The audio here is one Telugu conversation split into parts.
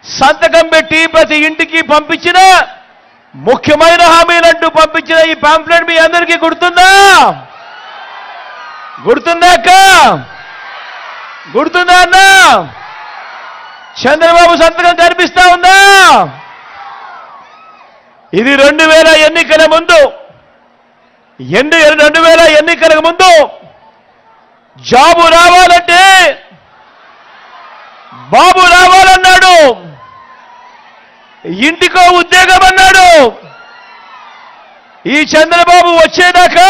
సంతకం పెట్టి ప్రతి ఇంటికి పంపించిన ముఖ్యమైన హామీలంటూ పంపించిన ఈ పాంప్లెట్ మీ అందరికీ గుర్తుందా? గుర్తుందా అక్క? గుర్తుందా అన్న? చంద్రబాబు సంతకం కనిపిస్తా ఉందా? ఇది 2000 ఎన్నికల ముందు 2000 ఎన్నికలకు ముందు జాబు రావాలంటే బాబు రావాలన్నాడు, ఇంటికో ఉద్యోగం అన్నాడు. ఈ చంద్రబాబు వచ్చేదాకా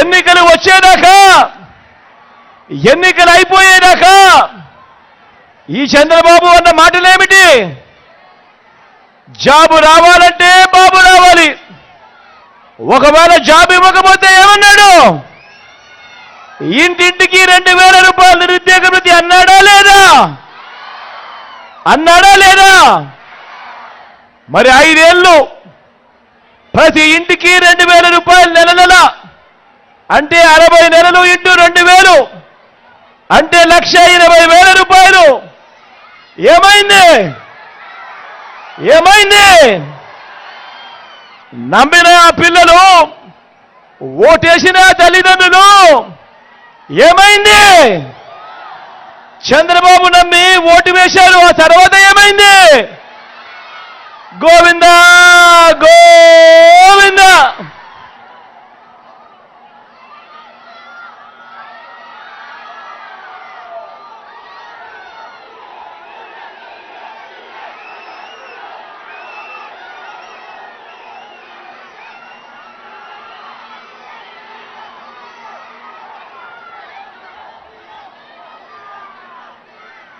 ఎన్నికలు వచ్చేదాకా ఎన్నికలు అయిపోయేదాకా ఈ చంద్రబాబు అన్న మాటలేమిటి? జాబు రావాలంటే బాబు రావాలి. ఒకవేళ జాబ్ ఇవ్వకపోతే ఏమన్నాడు? ఇంటింటికి 2000 రూపాయలు నిరుద్యోగ వృత్తి అన్నాడా లేదా? అన్నాడా లేదా? మరి 5 ఏళ్ళు ప్రతి ఇంటికి 2000 రూపాయలు నెల అంటే 60 నెలలు ఇంటూ 2000 అంటే 1,20,000 రూపాయలు. ఏమైంది? నమ్మిన పిల్లలు, ఓటేసిన తల్లిదండ్రులు ఏమైంది? చంద్రబాబు నమ్మి ఓటు వేశారు, ఆ తర్వాత ఏమైంది? గోవిందా గోవిందా.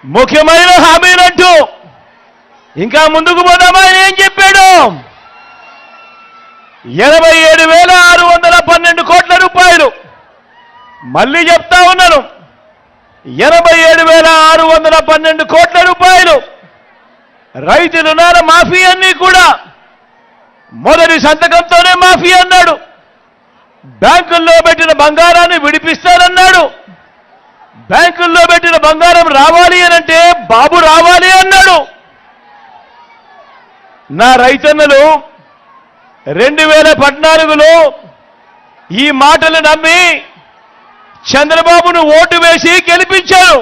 ముఖ్యమైన హామీలంటూ ఇంకా ముందుకు పోదామా? ఆయన ఏం చెప్పాడు? 87,612 కోట్ల రూపాయలు. మళ్ళీ చెప్తా ఉన్నాను, 87,612 కోట్ల రూపాయలు. రైతు రుణాల మాఫీ అన్నీ కూడా మొదటి సంతకంతోనే మాఫీ అన్నాడు. బ్యాంకుల్లో పెట్టిన బంగారాన్ని విడిపిస్తానన్నాడు. బ్యాంకుల్లో పెట్టిన బంగారం రావాలి అనంటే బాబు రావాలి అన్నాడు. నా రైతన్నలు 2014లో ఈ మాటలు నమ్మి చంద్రబాబును ఓటు వేసి గెలిపించారు.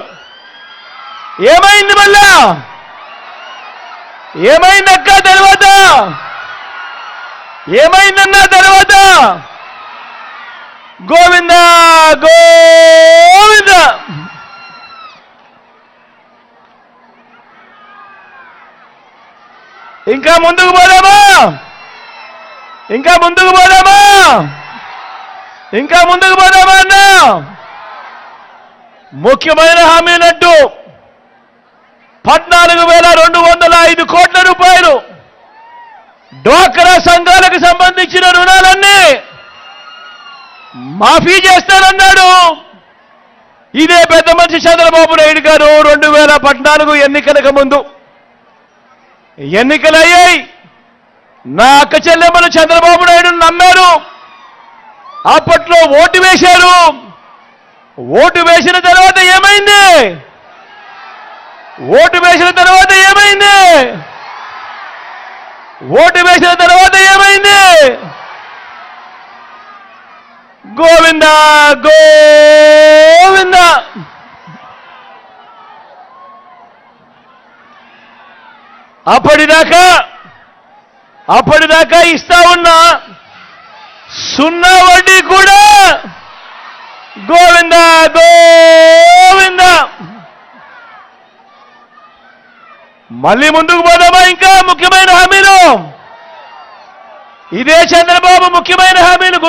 ఏమైంది? మళ్ళా ఏమైందక్క? తర్వాత ఏమైందన్నా? తర్వాత గోవిందా గోవిందా. ఇంకా ముందుకు పోదామా? అన్నా? ముఖ్యమైన హామీలంటూ 14,205 కోట్ల రూపాయలు డ్వాక్రా సంఘాలకు సంబంధించిన రుణాలన్నీ మాఫీ చేస్తానన్నాడు. ఇదే పెద్ద మనిషి చంద్రబాబు నాయుడు గారు 2014 ఎన్నికలకు ముందు ఎన్నికలయ్యాయి. నా అక్క చెల్లెమ్మలు చంద్రబాబు నాయుడు నమ్మారు. అప్పట్లో ఓటు వేశారు. ఓటు వేసిన తర్వాత ఏమైంది? గోవిందా గోవిందా. అప్పటిదాకా ఇస్తా ఉన్న 0 వడ్డీ కూడా గోవిందా గోవిందా. మళ్ళీ ముందుకు పోదామా? ఇంకా ముఖ్యమైన హామీలు. ఇదే చంద్రబాబు ముఖ్యమైన హామీలు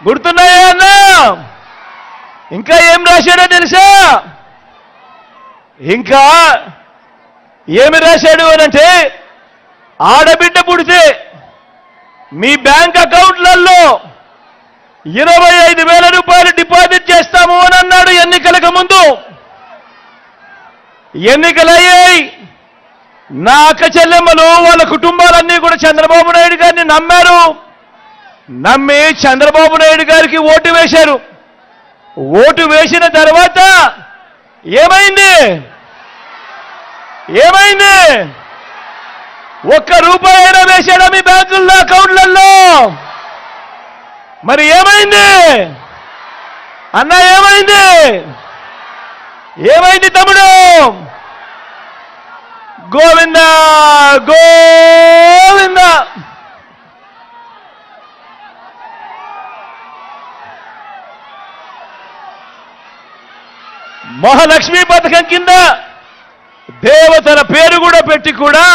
గుర్తున్నాయా అన్నా? ఇంకా ఏం రాశాడో తెలుసా? ఇంకా ఏమి రాశాడు అనంటే, ఆడబిడ్డ పుడితే మీ బ్యాంక్ అకౌంట్లలో 25,000 రూపాయలు డిపాజిట్ చేస్తాము అని అన్నాడు ఎన్నికలకు ముందు. ఎన్నికలయ్యాయి. నా అక్క చెల్లెమ్మలు వాళ్ళ కుటుంబాలన్నీ కూడా చంద్రబాబు నాయుడు గారిని నమ్మారు. నమ్మి చంద్రబాబు నాయుడు గారికి ఓటు వేశారు. ఓటు వేసిన తర్వాత ఏమైంది? ఏమైంది? ఒక్క రూపాయి అయినా వేశాడా మీ బ్యాంకుల్లో, అకౌంట్లలో? మరి ఏమైంది అన్న? ఏమైంది? ఏమైంది తమ్ముడు? గోవింద గోవింద. మహాలక్ష్మి పథకం కింద దేవతల పేరు కూడా పెట్టి కూడా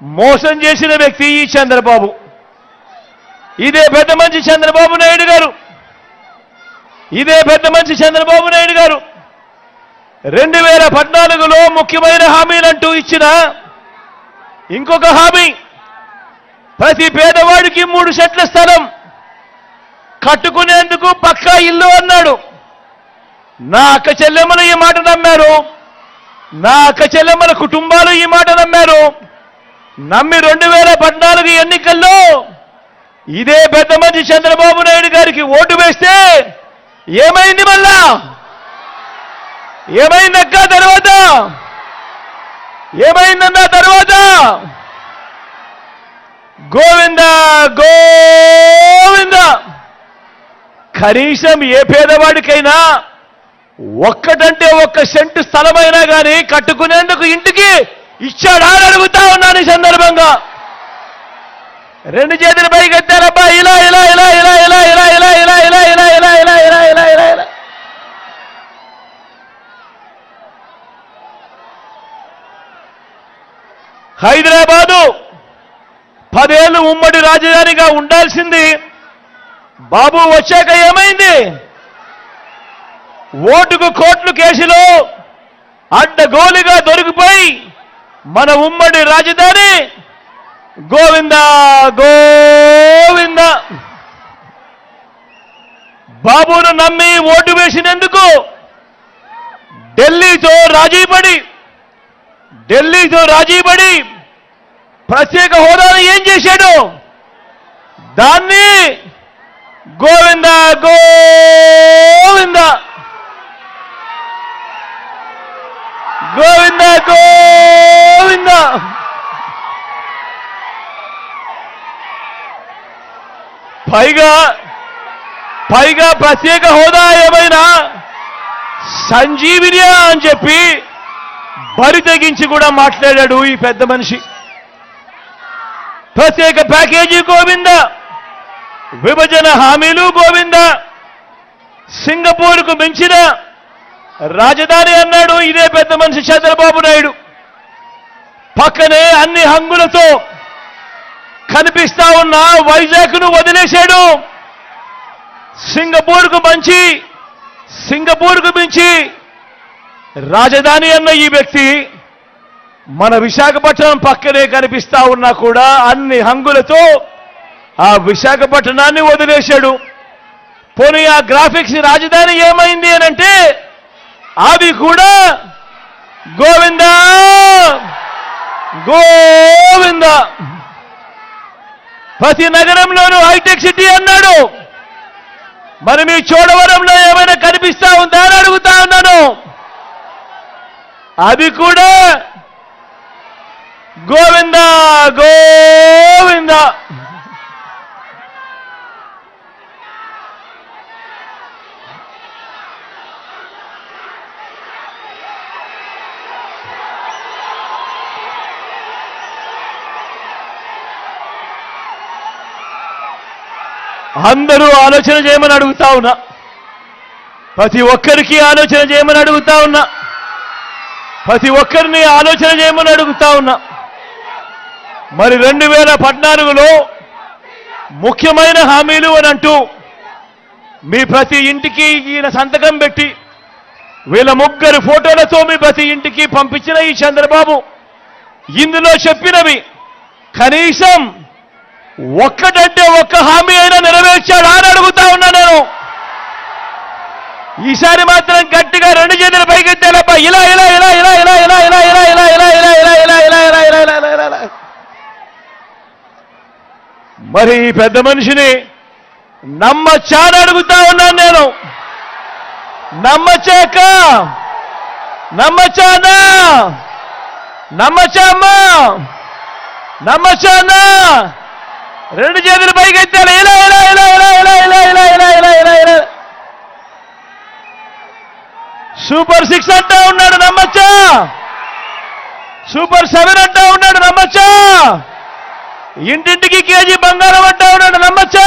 మోసం చేసిన వ్యక్తి ఈ చంద్రబాబు. ఇదే పెద్ద మంచి చంద్రబాబు నాయుడు గారు. ఇదే పెద్ద మంచి చంద్రబాబు నాయుడు గారు 2014లో ముఖ్యమైన హామీలంటూ ఇచ్చిన ఇంకొక హామీ, ప్రతి పేదవాడికి 3 సెంట్ల స్థలం కట్టుకునేందుకు పక్కా ఇల్లు అన్నాడు. నా అక్క చెల్లెమ్మలు ఈ మాట నమ్మారు. నా అక్క చెల్లెమ్మల కుటుంబాలు ఈ మాట నమ్మారు. నమ్మి 2014 ఎన్నికల్లో ఇదే పెద్ద మంచి చంద్రబాబు నాయుడు గారికి ఓటు వేస్తే ఏమైంది? మళ్ళా ఏమైందక్క తర్వాత? ఏమైందన్న తర్వాత? గోవింద గోవింద. కనీసం ఏ పేదవాడికైనా ఒక్కటంటే 1 సెంటు స్థలమైనా కానీ కట్టుకునేందుకు ఇంటికి ఇచ్చాడా అని అడుగుతా ఉన్నాను ఈ సందర్భంగా. 2 చేతులు పైకి ఎత్తారబ్బా. ఇలా ఇలా ఇలా ఇలా ఇలా ఇలా ఇలా ఇలా ఇలా ఇలా ఇలా ఇలా ఇలా ఇలా ఇలా ఇలా. హైదరాబాదు 10 ఏళ్ళు ఉమ్మడి రాజధానిగా ఉండాల్సింది బాబు వచ్చాక ఏమైంది? ఓటుకు కోట్లు కేసులో అడ్డగోలుగా దొరికిపోయి మన ఉమ్మడి రాజధాని గోవింద గోవింద. బాబును నమ్మి ఓటు వేసినందుకు ఢిల్లీతో రాజీపడి ప్రత్యేక హోదాను ఏం చేశాడు? దాన్ని గోవింద గోవింద గోవింద గోవింద. పైగా ప్రత్యేక హోదా ఏమైనా సంజీవినియా అని చెప్పి బరి తెగించి కూడా మాట్లాడాడు ఈ పెద్ద మనిషి. ప్రత్యేక ప్యాకేజీ గోవింద, విభజన హామీలు గోవింద, సింగపూర్కు మించిన రాజధాని అన్నాడు ఇదే పెద్ద మనిషి చంద్రబాబు నాయుడు. పక్కనే అన్ని హంగులతో కనిపిస్తా ఉన్న వైజాగ్ను వదిలేశాడు. సింగపూర్కు మించి రాజధాని అన్న ఈ వ్యక్తి మన విశాఖపట్నం పక్కనే కనిపిస్తా ఉన్నా కూడా అన్ని హంగులతో ఆ విశాఖపట్నాన్ని వదిలేశాడు. పోనీ ఆ గ్రాఫిక్స్ రాజధాని ఏమైంది అనంటే అవి కూడా గోవింద గోవింద. ప్రతి నగరంలోనూ హైటెక్ సిటీ అన్నాడు. మరి మీ చోడవరంలో ఏమైనా కనిపిస్తా ఉందా అని అడుగుతా ఉన్నాను. అది కూడా గోవింద గోవింద. అందరూ ఆలోచన చేయమని అడుగుతా ఉన్నా. ప్రతి ఒక్కరికి ఆలోచన చేయమని అడుగుతా ఉన్నా. ప్రతి ఒక్కరిని ఆలోచన చేయమని అడుగుతా ఉన్నా. మరి 2014లో ముఖ్యమైన హామీలు అని అంటూ మీ ప్రతి ఇంటికి ఈయన సంతకం పెట్టి వీళ్ళ ముగ్గురు ఫోటోలతో మీ ప్రతి ఇంటికి పంపించిన ఈ చంద్రబాబు ఇందులో చెప్పినవి కనీసం ఒక్కటంటే ఒక్క హామీ అయినా నెరవేర్చాడా అని అడుగుతా ఉన్నా నేను. ఈసారి మాత్రం గట్టిగా 2 చేతులు పైకెత్తాలబ్బా. ఇలా ఇలా ఇలా ఇలా ఇలా ఇలా ఇలా ఇలా ఇలా ఇలా ఇలా ఇలా ఇలా ఇలా ఇలా ఇలా ఇలా ఇలా ఇలా. మరి ఈ పెద్ద మనిషిని నమ్మచ్చా అని అడుగుతా ఉన్నాను నేను. నమ్మచ్చాక నమ్మచ్చా అన్నా, నమ్మచ్చా అమ్మా, నమ్మచ్చా అన్నా? రెండు చేతులు పైకి ఎత్తాలి. ఇలా ఇలా ఇలా ఇలా ఇలా ఇలా ఇలా ఇలా ఇలా ఇలా ఇలా సూపర్ 6 అంటా ఉన్నాడు, నమ్మచ్చా? సూపర్ 7 అంటా ఉన్నాడు, నమ్మచ్చా? ఇంటింటికి కేజీ బంగారం అంటా ఉన్నాడు, నమ్మచ్చా?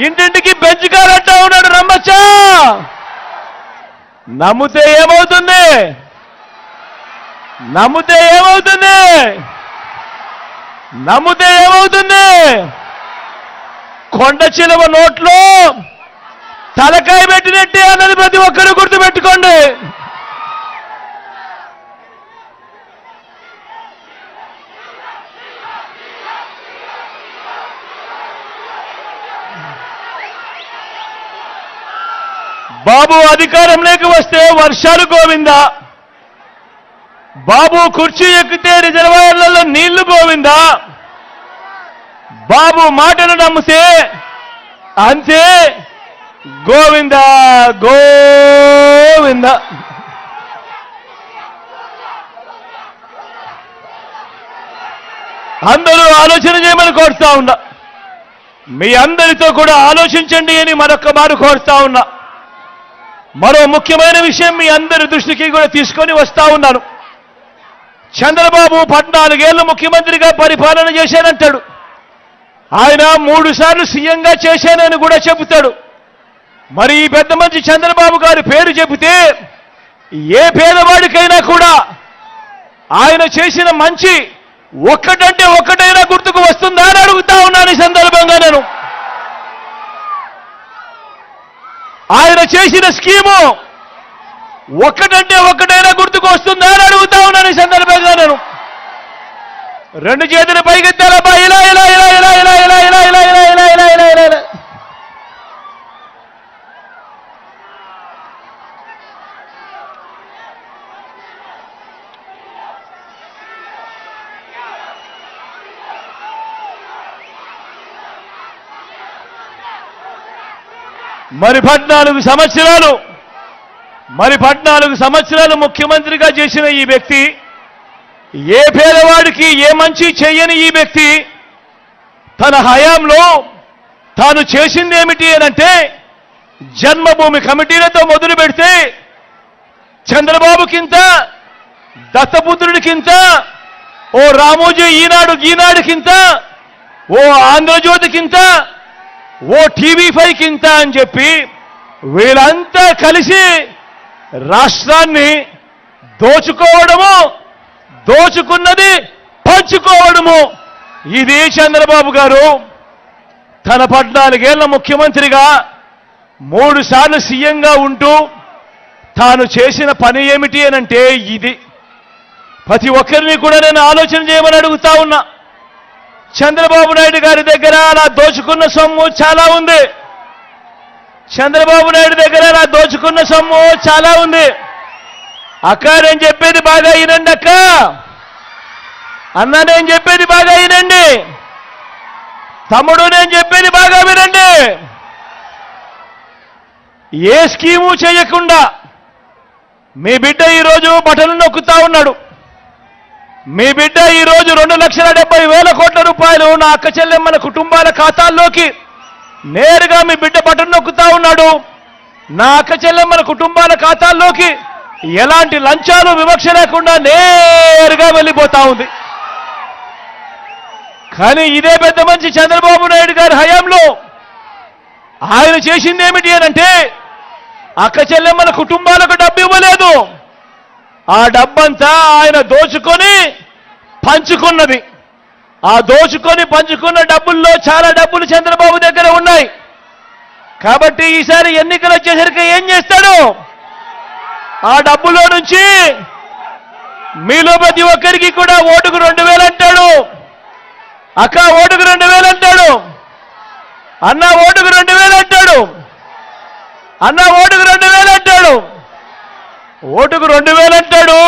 ఇంటింటికి బెంచ్ కార్ అంటా ఉన్నాడు, నమ్మచ్చా? నమ్మితే ఏమవుతుంది? నమ్మితే ఏమవుతుంది? నమ్మితే ఏమవుతుంది? కొండ చిలువ నోట్లో తలకాయ పెట్టినట్టే అన్నది ప్రతి ఒక్కరూ గుర్తుపెట్టుకోండి. బాబు అధికారంలోకి వస్తే వర్షాలు గోవిందా, బాబు కుర్చీ ఎక్కితే రిజర్వాయర్లలో నీళ్లు గోవిందా, బాబు మాటను నమ్మితే అంతే గోవిందా గోవిందా. అందరూ ఆలోచన చేయమని కోరుతా ఉన్నా. మీ అందరితో కూడా ఆలోచించండి అని మరొక మారు కోరుతా ఉన్నా. మరో ముఖ్యమైన విషయం మీ అందరి దృష్టికి కూడా తీసుకొని వస్తా ఉన్నాను. చంద్రబాబు 14 ఏళ్లు ముఖ్యమంత్రిగా పరిపాలన చేశానంటాడు. ఆయన 3 సార్లు సీఎంగా చేశానని కూడా చెబుతాడు. మరి ఈ పెద్ద మంచి చంద్రబాబు గారి పేరు చెబితే ఏ పేదవాడికైనా కూడా ఆయన చేసిన మంచి ఒక్కటంటే ఒక్కటైనా గుర్తుకు వస్తుందా అని అడుగుతా ఉన్నాను ఈ సందర్భంగా నేను. ఆయన చేసిన స్కీము ఒక్కటంటే ఒక్కటైనా గుర్తుకు వస్తుందా అని అడుగుతా ఉన్నాను ఈ సందర్భంగా నేను. రెండు చేతులు పైకెత్తాలబ్బా, ఇలా ఇలా ఇలా ఇలా ఇలా ఇలా ఇలా ఇలా ఇలా ఇలా ఇలా ఇలా ఇలా ఇలా. మరి 14 సంవత్సరాలు ముఖ్యమంత్రిగా చేసిన ఈ వ్యక్తి, ఏ పేదవాడికి ఏ మంచి చెయ్యని ఈ వ్యక్తి తన హయాంలో తాను చేసింది ఏమిటి అనంటే, జన్మభూమి కమిటీలతో మొదలు పెడితే చంద్రబాబుకింత, దత్తపుత్రుడికింత, ఓ రామోజీ ఈనాడుకింత, ఓ ఆంధ్రజ్యోతికింత, ఓ TV5కింత అని చెప్పి వీళ్ళంతా కలిసి రాష్ట్రాన్ని దోచుకోవడము, దోచుకున్నది పంచుకోవడము. ఇది చంద్రబాబు గారు తన 14 ఏళ్ల ముఖ్యమంత్రిగా 3 సార్లు సీఎంగా ఉంటూ తాను చేసిన పని ఏమిటి అనంటే ఇది. ప్రతి ఒక్కరిని కూడా నేను ఆలోచన చేయమని అడుగుతా ఉన్నా. చంద్రబాబు నాయుడు గారి దగ్గర అలా దోచుకున్న సొమ్ము చాలా ఉంది. చంద్రబాబు నాయుడు దగ్గర అలా దోచుకున్న సొమ్ము చాలా ఉంది. అక్క నేను చెప్పేది బాగా వినండి. అక్క అన్న నేను చెప్పేది బాగా వినండి. తమ్ముడు నేను చెప్పేది బాగా వినండి. ఏ స్కీము చేయకుండా మీ బిడ్డ ఈరోజు బటన్లు నొక్కుతా ఉన్నాడు. మీ బిడ్డ ఈరోజు 2,70,000 కోట్ల రూపాయలు నా అక్క చెల్లెమ్మల కుటుంబాల ఖాతాల్లోకి నేరుగా మీ బిడ్డ బటన్ నొక్కుతా ఉన్నాడు. నా అక్క చెల్లెమ్మల కుటుంబాల ఖాతాల్లోకి ఎలాంటి లంచాలు వివక్ష లేకుండా నేరుగా వెళ్ళిపోతా ఉంది. కానీ ఇదే పెద్ద మంచి చంద్రబాబు నాయుడు గారి హయాంలో ఆయన చేసింది ఏమిటి అనంటే, అక్క చెల్లెమ్మల కుటుంబాలకు డబ్బు ఇవ్వలేదు. ఆ డబ్బంతా ఆయన దోచుకొని పంచుకున్నది. ఆ దోచుకొని పంచుకున్న డబ్బుల్లో చాలా డబ్బులు చంద్రబాబు దగ్గర ఉన్నాయి. కాబట్టి ఈసారి ఎన్నికలు వచ్చేసరికి ఏం చేస్తాడు? ఆ డబ్బులో నుంచి మీలో ప్రతి ఒక్కరికి కూడా ఓటుకు 2,000 అంటాడు. అక్క ఓటుకు 2,000 అంటాడు. అన్న ఓటుకు 2,000 అంటాడు. అన్న ఓటుకు 2,000 అంటాడు. ఓటుకు 2,000 అంటాడు.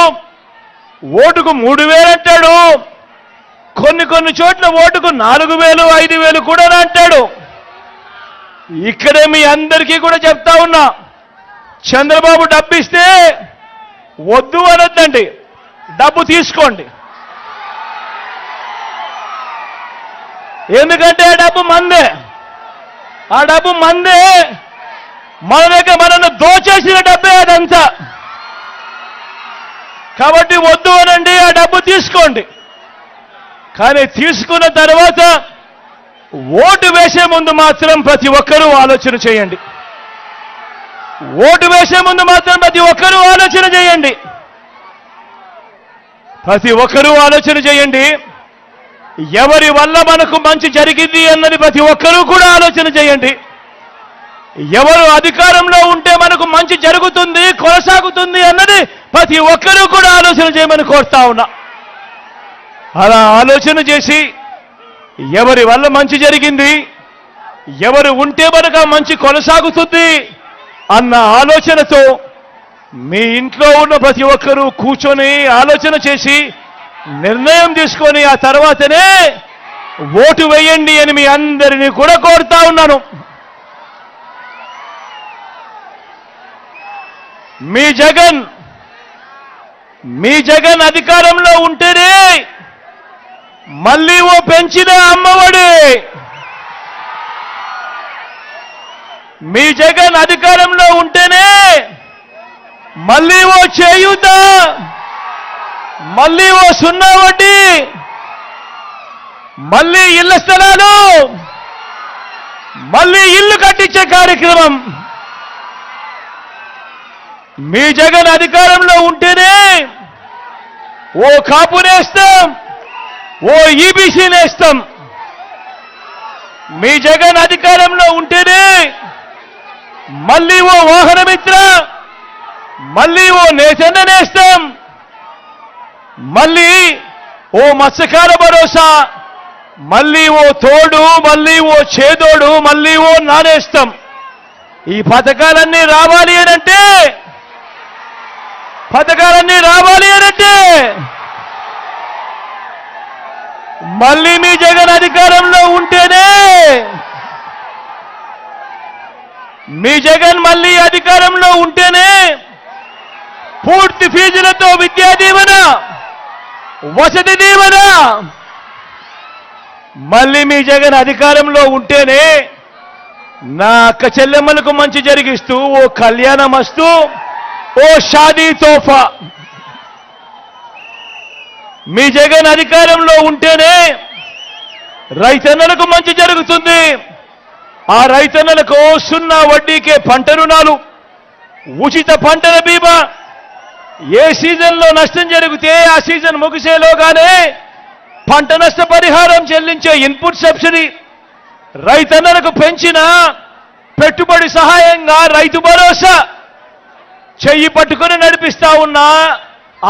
ఓటుకు 3,000 అంటాడు. కొన్ని చోట్ల ఓటుకు 4,000 5,000 కూడా అంటాడు. ఇక్కడే మీ అందరికీ కూడా చెప్తా ఉన్నా, చంద్రబాబు డబ్బు ఇస్తే వద్దు అనొద్దండి, డబ్బు తీసుకోండి. ఎందుకంటే ఆ డబ్బు మందే, ఆ డబ్బు మందే, మన దగ్గర మనల్ని దోచేసిన డబ్బే అదంతా. కాబట్టి వద్దు అనండి, ఆ డబ్బు తీసుకోండి. కానీ తీసుకున్న తర్వాత ఓటు వేసే ముందు మాత్రం ప్రతి ఒక్కరూ ఆలోచన చేయండి. ఓటు వేసే ముందు మాత్రం ప్రతి ఒక్కరూ ఆలోచన చేయండి. ప్రతి ఒక్కరూ ఆలోచన చేయండి. ఎవరి వల్ల మనకు మంచి జరిగింది అన్నది ప్రతి ఒక్కరూ కూడా ఆలోచన చేయండి. ఎవరు అధికారంలో ఉంటే మనకు మంచి జరుగుతుంది, కొనసాగుతుంది అన్నది ప్రతి ఒక్కరూ కూడా ఆలోచన చేయమని కోరుతా ఉన్నా. అలా ఆలోచన చేసి ఎవరి వల్ల మంచి జరిగింది, ఎవరు ఉంటే మనకు మంచి కొనసాగుతుంది అన్న ఆలోచనతో మీ ఇంట్లో ఉన్న ప్రతి ఒక్కరూ కూర్చొని ఆలోచన చేసి నిర్ణయం తీసుకొని ఆ తర్వాతనే ఓటు వేయండి అని మీ అందరినీ కూడా కోరుతా ఉన్నాను. మీ జగన్ అధికారంలో ఉంటేనే మళ్ళీ ఓ పెంచిన అమ్మఒడి, మీ జగన్ అధికారంలో ఉంటేనే మళ్ళీ ఓ చేయూత, మళ్ళీ ఓ 0 వడ్డీ, మళ్ళీ ఇళ్ల స్థలాలు, మళ్ళీ ఇల్లు కట్టించే కార్యక్రమం. మీ జగన్ అధికారంలో ఉంటేనే ఓ కాపు నేస్తం, ఓ ఈబీసీ నేస్తం. మీ జగన్ అధికారంలో ఉంటేనే మళ్ళీ ఓ వాహనమిత్ర, మళ్ళీ ఓ నేతన్న నేస్తం, మళ్ళీ ఓ మత్స్యకార భరోసా, మళ్ళీ ఓ తోడు, మళ్ళీ ఓ చేదోడు, మళ్ళీ ఓ నానేస్తం. ఈ పథకాలన్నీ రావాలి అనంటే మళ్ళీ మీ జగన్ అధికారంలో ఉంటేనే, మీ జగన్ మళ్ళీ అధికారంలో ఉంటేనే పూర్తి ఫీజులతో విద్యా దీవెన, వసతి దీవెన, మళ్ళీ మీ జగన్ అధికారంలో ఉంటేనే నా అక్క చెల్లెమ్మలకు మంచి జరిగిస్తూ ఓ కళ్యాణమస్తు, ఓ షాదీ తోఫా. మీ జగన్ అధికారంలో ఉంటేనే రైతన్నలకు మంచి జరుగుతుంది. ఆ రైతన్నలకు 0 వడ్డీకే పంట రుణాలు, ఉచిత పంటల బీమా, ఏ సీజన్లో నష్టం జరిగితే ఆ సీజన్ ముగిసేలోగానే పంట నష్ట పరిహారం చెల్లించే ఇన్పుట్ సబ్సిడీ, రైతన్నలకు పెంచిన పెట్టుబడి సహాయంగా రైతు భరోసా, చెయ్యి పట్టుకుని నడిపిస్తా ఉన్న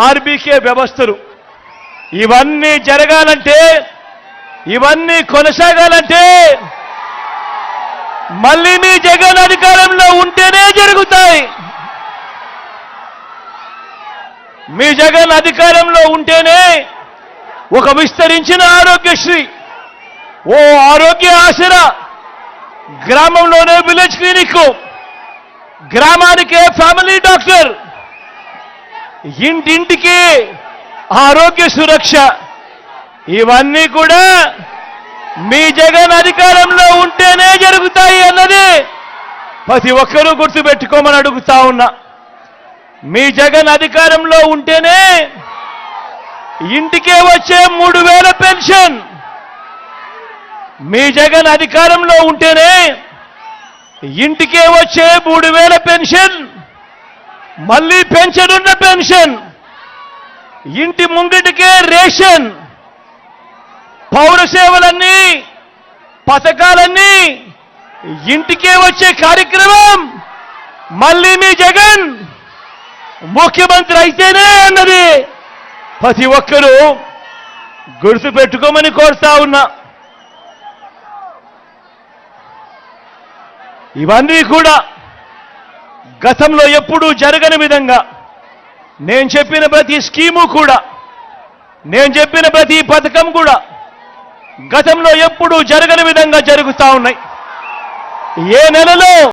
ఆర్బీకే వ్యవస్థలు. ఇవన్నీ జరగాలంటే, ఇవన్నీ కొనసాగాలంటే మళ్ళీ మీ జగన్ అధికారంలో ఉంటేనే జరుగుతాయి. మీ జగన్ అధికారంలో ఉంటేనే ఒక విస్తరించిన ఆరోగ్యశ్రీ, ఓ ఆరోగ్య ఆసరా, గ్రామంలోనే విలేజ్ క్లినిక్, గ్రామానికే ఫ్యామిలీ డాక్టర్, ఇంటింటికి ఆరోగ్య సురక్ష, ఇవన్నీ కూడా మీ జగన్ అధికారంలో ఉంటేనే జరుగుతాయి అన్నది ప్రతి ఒక్కరూ గుర్తుపెట్టుకోమని అడుగుతా ఉన్నా. మీ జగన్ అధికారంలో ఉంటేనే ఇంటికే వచ్చే 3,000 పెన్షన్, మీ జగన్ అధికారంలో ఉంటేనే ఇంటికే వచ్చే 3,000 పెన్షన్, మళ్ళీ పెన్షనున్న పెన్షన్, ఇంటి ముంగిటికే రేషన్, పౌర సేవలన్నీ, పథకాలన్నీ ఇంటికే వచ్చే కార్యక్రమం మళ్ళీ మీ జగన్ ముఖ్యమంత్రి అయితేనే అన్నది ప్రతి ఒక్కరూ గుర్తుపెట్టుకోమని కోరుతా ఉన్నా. ఇవన్నీ కూడా గతంలో ఎప్పుడూ జరగని విధంగా నేను చెప్పిన ప్రతి స్కీము కూడా, నేను చెప్పిన ప్రతి పథకం కూడా గతంలో ఎప్పుడూ జరగని విధంగా జరుగుతా ఉన్నాయి. ఏ నెలలో